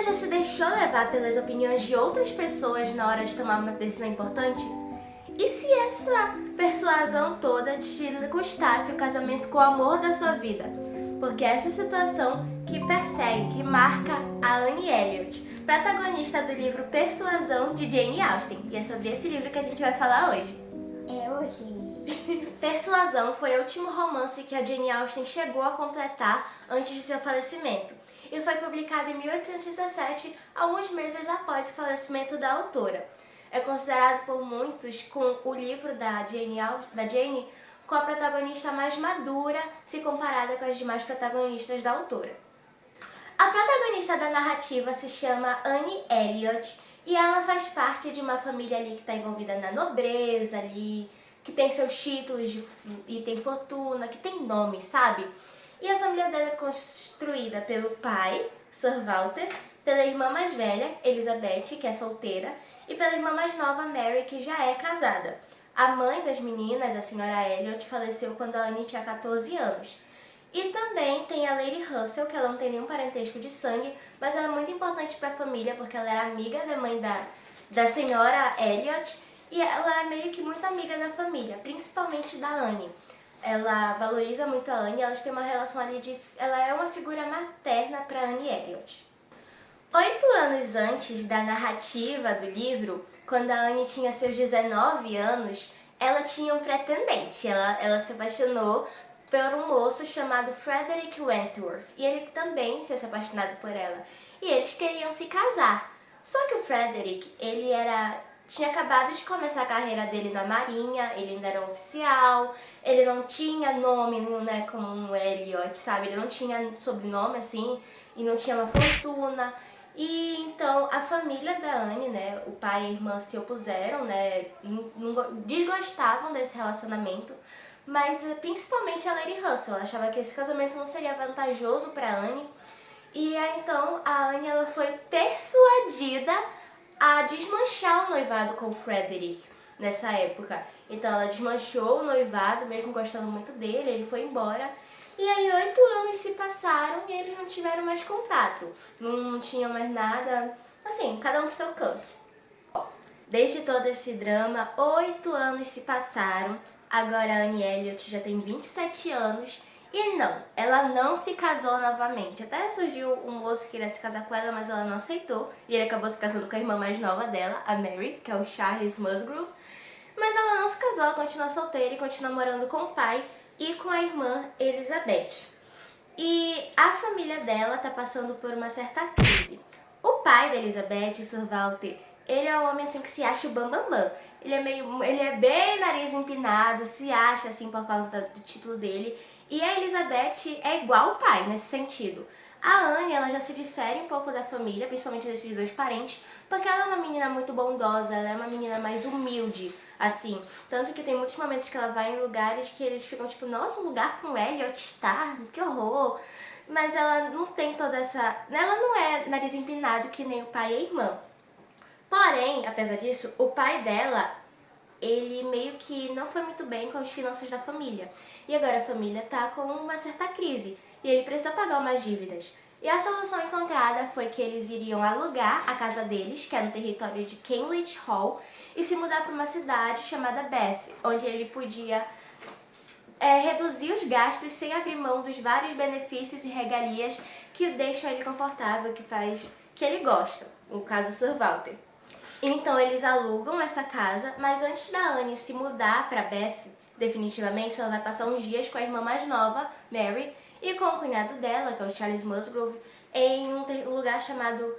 Você já se deixou levar pelas opiniões de outras pessoas na hora de tomar uma decisão importante? E se essa persuasão toda te custasse o casamento com o amor da sua vida? Porque essa é a situação que persegue, que marca a Anne Elliot, protagonista do livro Persuasão, de Jane Austen. E é sobre esse livro que a gente vai falar hoje. Persuasão foi o último romance que a Jane Austen chegou a completar antes de seu falecimento, e foi publicado em 1817, alguns meses após o falecimento da autora. É considerado por muitos com o livro da Jane com a protagonista mais madura se comparada com as demais protagonistas da autora. A protagonista da narrativa se chama Anne Elliot e ela faz parte de uma família ali que está envolvida na nobreza ali, que tem seus títulos e tem fortuna, que tem nome, sabe? E a família dela é construída pelo pai, Sir Walter, pela irmã mais velha, Elizabeth, que é solteira, e pela irmã mais nova, Mary, que já é casada. A mãe das meninas, a senhora Elliot, faleceu quando a Anne tinha 14 anos. E também tem a Lady Russell, que ela não tem nenhum parentesco de sangue, mas ela é muito importante para a família, porque ela era amiga da mãe da senhora Elliot, e ela é meio que muito amiga da família, principalmente da Anne. Ela valoriza muito a Anne, elas têm uma relação ali de... Ela é uma figura materna para Anne Elliot. 8 anos antes da narrativa do livro, quando a Anne tinha seus 19 anos, ela tinha um pretendente. Ela se apaixonou por um moço chamado Frederick Wentworth, e ele também tinha se apaixonado por ela. E eles queriam se casar. Só que o Frederick, tinha acabado de começar a carreira dele na marinha, ele ainda era um oficial, ele não tinha nome, né, como um Elliot, sabe? Ele não tinha sobrenome, assim, e não tinha uma fortuna. E então a família da Anne, né, o pai e a irmã se opuseram, né, desgostavam desse relacionamento, mas principalmente a Lady Russell achava que esse casamento não seria vantajoso para Anne. E aí então a Anne ela foi persuadida a desmanchar o noivado com o Frederick nessa época. Então ela desmanchou o noivado, mesmo gostando muito dele, ele foi embora. E aí 8 anos se passaram e eles não tiveram mais contato. Não tinham mais nada, assim, cada um pro seu canto. Desde todo esse drama, 8 anos se passaram. Agora a Anne Elliot já tem 27 anos. E não, ela não se casou novamente. Até surgiu um moço que queria se casar com ela, mas ela não aceitou. E ele acabou se casando com a irmã mais nova dela, a Mary, que é o Charles Musgrove. Mas ela não se casou, ela continua solteira e continua morando com o pai e com a irmã Elizabeth. E a família dela tá passando por uma certa crise. O pai da Elizabeth, o Sir Walter, ele é um homem assim que se acha o bambambam. Ele é bem nariz empinado, se acha assim por causa do título dele. E a Elizabeth é igual ao pai nesse sentido. A Anne, ela já se difere um pouco da família, principalmente desses dois parentes, porque ela é uma menina muito bondosa, ela é uma menina mais humilde, assim. Tanto que tem muitos momentos que ela vai em lugares que eles ficam tipo, nossa, um lugar com o Elliot está, que horror. Mas ela não tem toda essa... Ela não é nariz empinado que nem o pai e a irmã. Porém, apesar disso, o pai dela, ele meio que não foi muito bem com as finanças da família. E agora a família tá com uma certa crise e ele precisa pagar umas dívidas. E a solução encontrada foi que eles iriam alugar a casa deles, que é no território de Cambridge Hall, e se mudar para uma cidade chamada Bath, onde ele podia reduzir os gastos sem abrir mão dos vários benefícios e regalias que o deixam ele confortável, que faz que ele gosta, no caso Sir Walter. Então eles alugam essa casa, mas antes da Anne se mudar para Bath, definitivamente, ela vai passar uns dias com a irmã mais nova, Mary, e com o cunhado dela, que é o Charles Musgrove, em um lugar chamado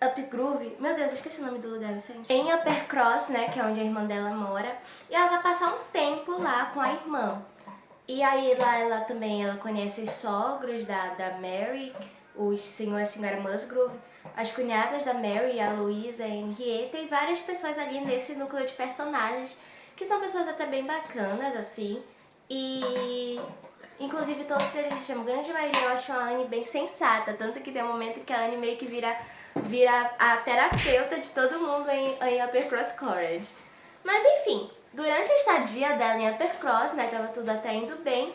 Upgrove. Meu Deus, eu esqueci o nome do lugar, Vicente. Em Uppercross, né, que é onde a irmã dela mora, e ela vai passar um tempo lá com a irmã. E aí lá ela conhece os sogros da Mary, o senhor e a senhora Musgrove, as cunhadas da Mary, a Louisa e a Henrietta, e várias pessoas ali nesse núcleo de personagens, que são pessoas até bem bacanas, assim, e inclusive todos eles, a grande maioria, eu acho a Anne bem sensata, tanto que tem um momento que a Anne meio que vira a terapeuta de todo mundo em Uppercross College. Mas enfim, durante a estadia dela em Uppercross, né, tava tudo até indo bem,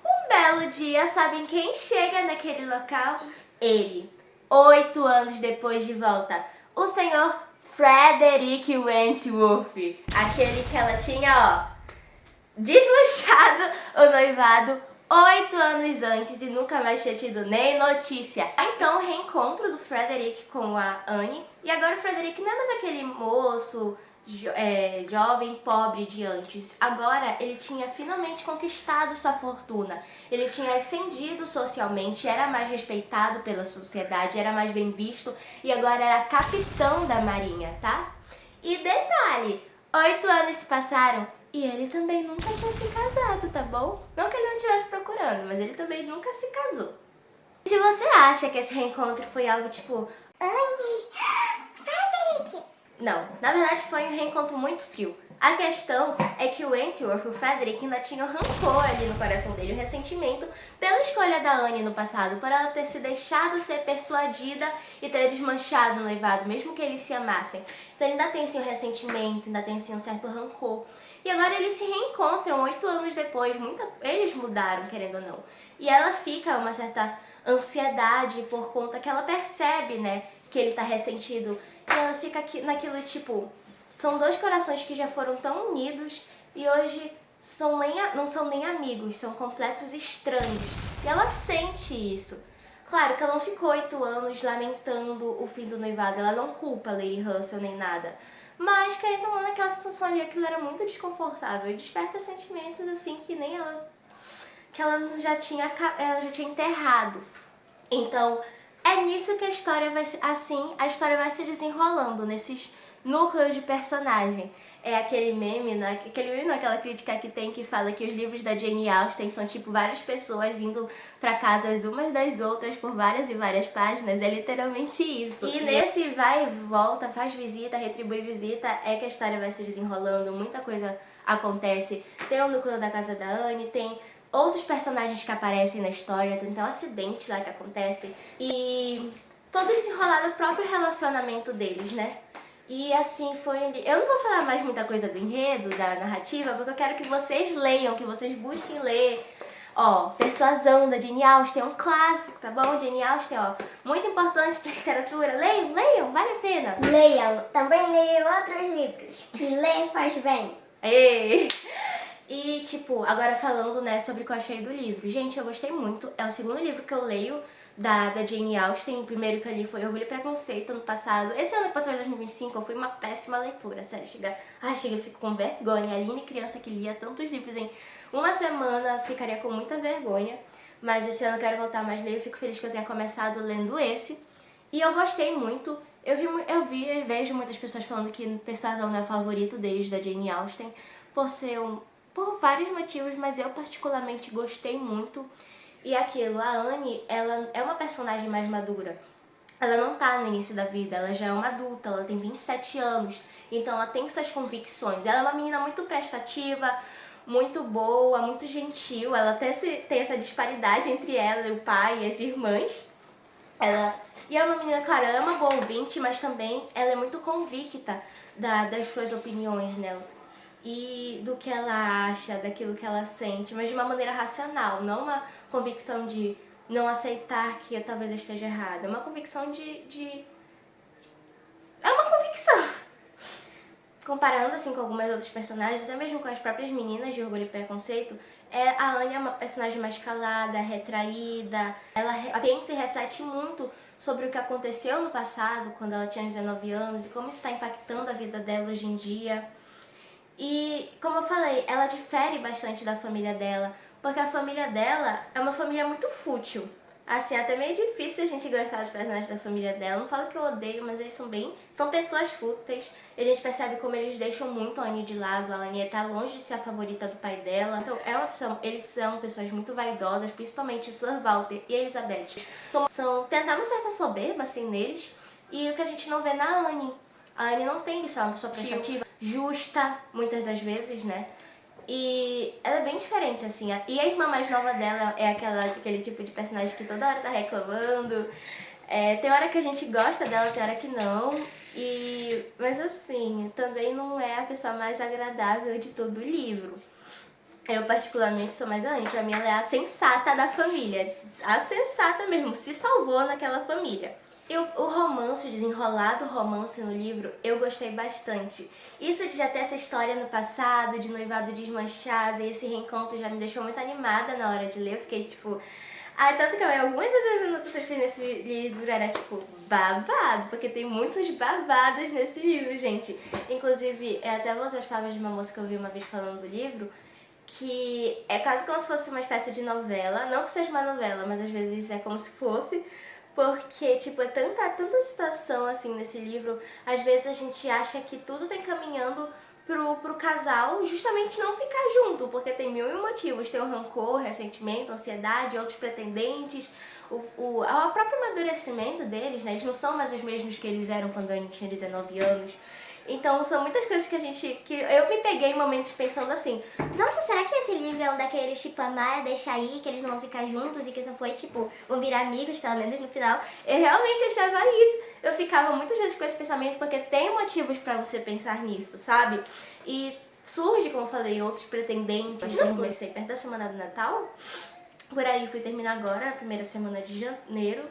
um belo dia, sabem quem chega naquele local? Ele, 8 anos depois de volta. O senhor Frederick Wentworth, aquele que ela tinha, desmanchado o noivado 8 anos antes e nunca mais tinha tido nem notícia. Então, o reencontro do Frederick com a Anne. E agora o Frederick não é mais aquele moço jovem, pobre de antes. Agora ele tinha finalmente conquistado sua fortuna. Ele tinha ascendido socialmente, era mais respeitado pela sociedade, era mais bem visto e agora era capitão da marinha, tá? E detalhe, 8 anos se passaram e ele também nunca tinha se casado, tá bom? Não que ele não estivesse procurando, mas ele também nunca se casou. E se você acha que esse reencontro foi algo tipo... Anne, Frederick... Não, na verdade foi um reencontro muito frio. A questão é que o Wentworth, o Frederick, ainda tinha um rancor ali no coração dele, o ressentimento pela escolha da Anne no passado, por ela ter se deixado ser persuadida e ter desmanchado o noivado, mesmo que eles se amassem. Então ele ainda tem assim um ressentimento, ainda tem assim um certo rancor. E agora eles se reencontram 8 anos depois, eles mudaram, querendo ou não. E ela fica uma certa ansiedade por conta que ela percebe, né, que ele tá ressentido. E ela fica aqui naquilo tipo, são dois corações que já foram tão unidos e hoje não são nem amigos, são completos estranhos. E ela sente isso. Claro que ela não ficou 8 anos lamentando o fim do noivado, ela não culpa Lady Russell nem nada. Mas, querendo ou não, naquela situação ali, aquilo era muito desconfortável e desperta sentimentos assim que nem ela já tinha enterrado. Então, é nisso que a história a história vai se desenrolando, nesses núcleos de personagem. É aquele meme, né? Aquela crítica que tem que fala que os livros da Jane Austen são tipo várias pessoas indo pra casas umas das outras por várias e várias páginas. É literalmente isso. E nesse vai e volta, faz visita, retribui visita, é que a história vai se desenrolando, muita coisa acontece. Tem o núcleo da casa da Anne, tem outros personagens que aparecem na história, tem um acidente lá que acontece e todo desenrolado o próprio relacionamento deles, né? E assim foi um... Eu não vou falar mais muita coisa do enredo, da narrativa, porque eu quero que vocês leiam, que vocês busquem ler. Ó, Persuasão, da Jane Austen, é um clássico, tá bom? Jane Austen, ó, muito importante pra literatura. Leiam, vale a pena. Leiam, também leiam outros livros, que ler faz bem. Ei! E, tipo, agora falando, né, sobre o que eu achei do livro. Gente, eu gostei muito. É o segundo livro que eu leio da Jane Austen. O primeiro que eu li foi Orgulho e Preconceito, ano passado. Esse ano que passou, em 2025, eu fui uma péssima leitura, sério. Eu fico com vergonha. A Aline, criança que lia tantos livros em uma semana, ficaria com muita vergonha. Mas esse ano eu quero voltar mais a ler. Eu fico feliz que eu tenha começado lendo esse. E eu gostei muito. Eu vejo muitas pessoas falando que Persuasão não é o favorito deles, da Jane Austen, por vários motivos, mas eu particularmente gostei muito. E aquilo, a Anne, ela é uma personagem mais madura. Ela não tá no início da vida, ela já é uma adulta, ela tem 27 anos, então ela tem suas convicções. Ela é uma menina muito prestativa, muito boa, muito gentil. Ela até tem essa disparidade entre ela e o pai e as irmãs. E é uma menina, claro, ela é uma boa ouvinte, mas também ela é muito convicta das suas opiniões, né? E do que ela acha, daquilo que ela sente, mas de uma maneira racional, não uma convicção de não aceitar que talvez eu esteja errada. É uma convicção É uma convicção! Comparando assim com algumas outras personagens, até mesmo com as próprias meninas de Orgulho e Preconceito, a Anne é uma personagem mais calada, retraída. Ela pensa e reflete muito sobre o que aconteceu no passado, quando ela tinha 19 anos, e como isso está impactando a vida dela hoje em dia. E, como eu falei, ela difere bastante da família dela, porque a família dela é uma família muito fútil. Assim, até meio difícil a gente gostar dos personagens da família dela. Não falo que eu odeio, mas eles são pessoas fúteis. E a gente percebe como eles deixam muito a Anne de lado. A Anne tá longe de ser a favorita do pai dela. Então, eles são pessoas muito vaidosas, principalmente o Sir Walter e a Elizabeth. Tem até uma certa soberba, assim, neles. E o que a gente não vê na Anne. A Anne não tem isso, ela é uma pessoa prestativa, justa, muitas das vezes, né? E ela é bem diferente, assim. E a irmã mais nova dela é aquele tipo de personagem que toda hora tá reclamando. Tem hora que a gente gosta dela, tem hora que não. Mas assim, também não é a pessoa mais agradável de todo o livro. Eu particularmente sou mais a Anne. Pra mim ela é a sensata da família. A sensata mesmo, se salvou naquela família. O romance, o desenrolar do romance no livro, eu gostei bastante. Isso de já ter essa história no passado, de noivado desmanchado, e esse reencontro já me deixou muito animada na hora de ler. Eu fiquei tipo... Ai, tanto que algumas das anotações que fiz nesse livro era tipo babado, porque tem muitos babados nesse livro, gente. Inclusive, eu até vou usar as palavras de uma moça que eu vi uma vez falando do livro, que é quase como se fosse uma espécie de novela. Não que seja uma novela, mas às vezes é como se fosse. Porque, tipo, é tanta situação, assim, nesse livro. Às vezes a gente acha que tudo tá encaminhando pro casal justamente não ficar junto. Porque tem mil e um motivos. Tem o rancor, ressentimento, ansiedade, outros pretendentes. O próprio amadurecimento deles, né? Eles não são mais os mesmos que eles eram quando a gente tinha 19 anos. Então são muitas coisas que eu me peguei em momentos pensando assim, Nossa, será que esse livro é um daqueles tipo amar, deixar aí, que eles não vão ficar juntos e que só foi tipo, vão virar amigos, pelo menos no final? eu realmente achava isso. Eu ficava muitas vezes com esse pensamento porque tem motivos pra você pensar nisso, sabe? E surge, como eu falei, outros pretendentes. Eu comecei perto da semana do Natal, por aí fui terminar agora, a primeira semana de janeiro.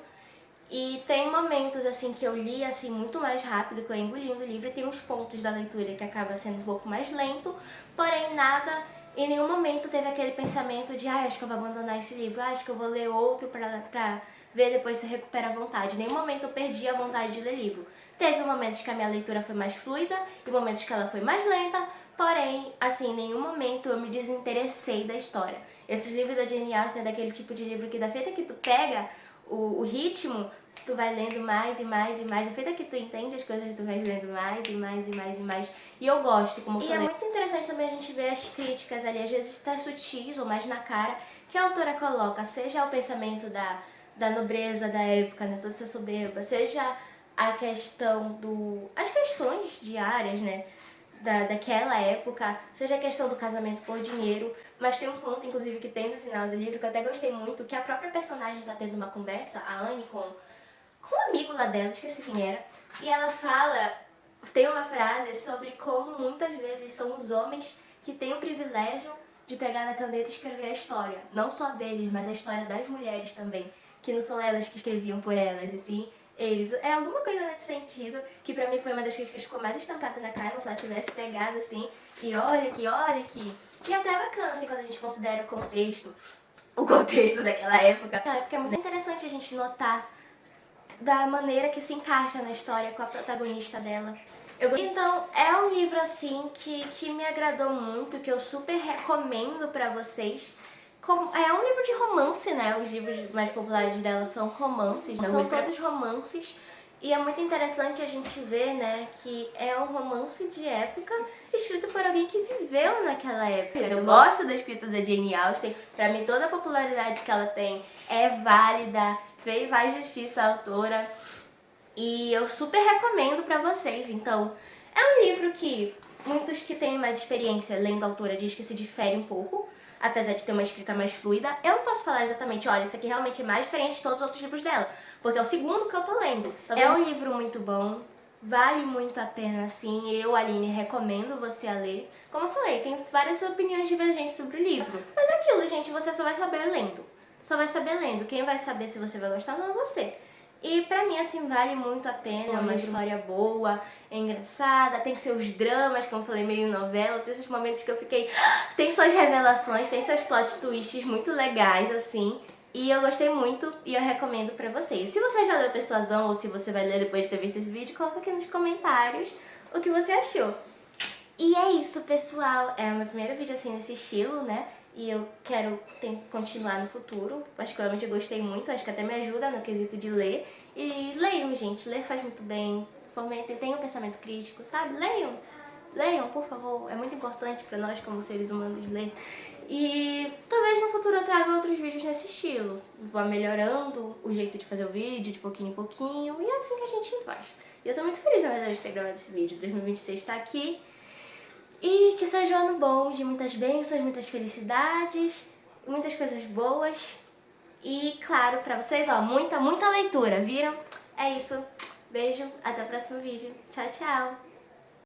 E tem momentos assim que eu li assim muito mais rápido, que eu ia engolindo o livro, e tem uns pontos da leitura que acaba sendo um pouco mais lento, porém nada, em nenhum momento teve aquele pensamento de acho que eu vou abandonar esse livro, acho que eu vou ler outro pra ver depois se eu recupero a vontade. Em nenhum momento eu perdi a vontade de ler livro. Teve momentos que a minha leitura foi mais fluida e momentos que ela foi mais lenta, porém, assim, em nenhum momento eu me desinteressei da história. Esses livros da Jane Austen é daquele tipo de livro que da feita que tu pega o ritmo, tu vai lendo mais e mais e mais. Da feita que tu entende as coisas, tu vai lendo mais e mais e mais e mais. E eu gosto, como eu falei. E é muito interessante também a gente ver as críticas ali, às vezes tá sutis ou mais na cara, que a autora coloca, seja o pensamento da nobreza da época, né, toda essa soberba, seja a questão as questões diárias, né, daquela época, seja a questão do casamento por dinheiro, mas tem um ponto, inclusive, que tem no final do livro, que eu até gostei muito, que a própria personagem tá tendo uma conversa, a Anne, com um amigo lá dela, esqueci quem era, e ela fala, tem uma frase sobre como muitas vezes são os homens que têm o privilégio de pegar na caneta e escrever a história, não só deles, mas a história das mulheres também, que não são elas que escreviam por elas, e sim eles. É alguma coisa nesse sentido, que pra mim foi uma das críticas que ficou mais estampada na cara, se ela tivesse pegado assim, e olha aqui. E até é bacana, assim, quando a gente considera o contexto daquela época. Naquela época é muito interessante a gente notar da maneira que se encaixa na história com a protagonista dela. Então, é um livro assim que me agradou muito, que eu super recomendo pra vocês. É um livro de romance, né? Os livros mais populares dela são romances, são todos romances. E é muito interessante a gente ver, né, que é um romance de época escrito por alguém que viveu naquela época. Eu gosto da escrita da Jane Austen. Pra mim, toda a popularidade que ela tem é válida, faz justiça à autora. E eu super recomendo pra vocês. Então, é um livro que muitos que têm mais experiência lendo a autora diz que se difere um pouco, apesar de ter uma escrita mais fluida. Eu não posso falar exatamente, olha, isso aqui realmente é mais diferente de todos os outros livros dela, porque é o segundo que eu tô lendo. É um livro muito bom, vale muito a pena, assim. Eu, Aline, recomendo você a ler. Como eu falei, tem várias opiniões divergentes sobre o livro. Mas é aquilo, gente, você só vai saber lendo. Só vai saber lendo. Quem vai saber se você vai gostar não é você. E pra mim, assim, vale muito a pena, é uma história boa, é engraçada, tem seus dramas, como eu falei, meio novela, tem esses momentos que eu fiquei... Tem suas revelações, tem seus plot twists muito legais, assim, e eu gostei muito e eu recomendo pra vocês. Se você já leu Persuasão ou se você vai ler depois de ter visto esse vídeo, coloca aqui nos comentários o que você achou. E é isso, pessoal, é o meu primeiro vídeo assim nesse estilo, né? E eu quero continuar no futuro. Particularmente eu gostei muito, acho que até me ajuda no quesito de ler. E leiam, gente, ler faz muito bem. Tenham um pensamento crítico, sabe? Leiam, por favor. É muito importante pra nós como seres humanos ler. E talvez no futuro eu traga outros vídeos nesse estilo. Vá melhorando o jeito de fazer o vídeo, de pouquinho em pouquinho. E é assim que a gente faz. E eu tô muito feliz, na verdade, de ter gravado esse vídeo. 2026 tá aqui. E que seja um ano bom, de muitas bênçãos, muitas felicidades, muitas coisas boas. E claro, pra vocês, ó, muita leitura, viram? É isso. Beijo, até o próximo vídeo. Tchau, tchau!